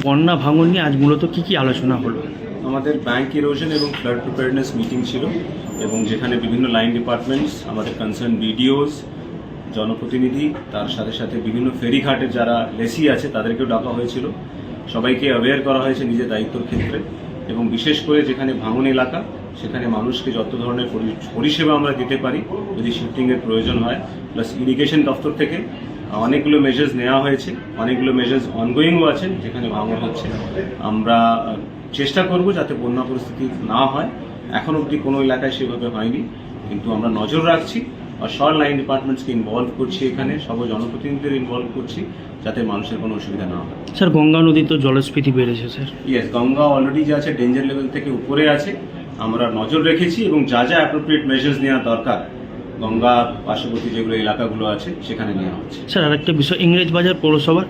বন্যা ভাঙন নিয়ে আজ মূলত কি আলোচনা হলো? আমাদের ব্যাংক ইরোশন এবং ফ্লাড প্রিপেয়ারনেস মিটিং ছিল এবং যেখানে বিভিন্ন লাইন ডিপার্টমেন্টস, আমাদের কনসার্ন বিডিওস, জনপ্রতিনিধি, তার সাথে সাথে বিভিন্ন ফেরিঘাটের যারা লেসি আছে তাদেরকেও ডাকা হয়েছিল। সবাইকে অ্যাওয়্যার করা হয়েছে নিজের দায়িত্বর ক্ষেত্রে এবং বিশেষ করে যেখানে ভাঙন এলাকা সেখানে মানুষকে যত ধরনের পরিষেবা আমরা দিতে পারি যদি শিফটিংয়ের প্রয়োজন হয়। প্লাস ইরিগেশন দপ্তর থেকে অনেকগুলো মেজার্স নেওয়া হয়েছে, অনেকগুলো মেজার্স অনগোয়িংও আছে যেখানে ভাঙন হচ্ছে। আমরা চেষ্টা করব যাতে বন্যা পরিস্থিতি না হয়। এখন অবধি কোনো এলাকায় সেভাবে হয়নি, কিন্তু আমরা নজর রাখছি আর সব লাইন ডিপার্টমেন্টসকে ইনভলভ করছি, এখানে সব জনপ্রতিনিধিদের ইনভলভ করছি যাতে মানুষের কোনো অসুবিধা না হয়। স্যার, গঙ্গা নদীর তো জলস্ফীতি বেড়েছে স্যার। ইয়েস, গঙ্গা অলরেডি যে আছে ডেঞ্জার লেভেল থেকে উপরে আছে, আমরা নজর রেখেছি এবং যা যা অ্যাপ্রোপ্রিয়েট মেজার্স নেওয়া দরকার গঙ্গা পার্শ্ববর্তী যেগুলো এলাকাগুলো আছে সেখানে নেওয়া হচ্ছে। স্যার, আরেকটা বিষয়, ইংরেজবাজার পৌরসভার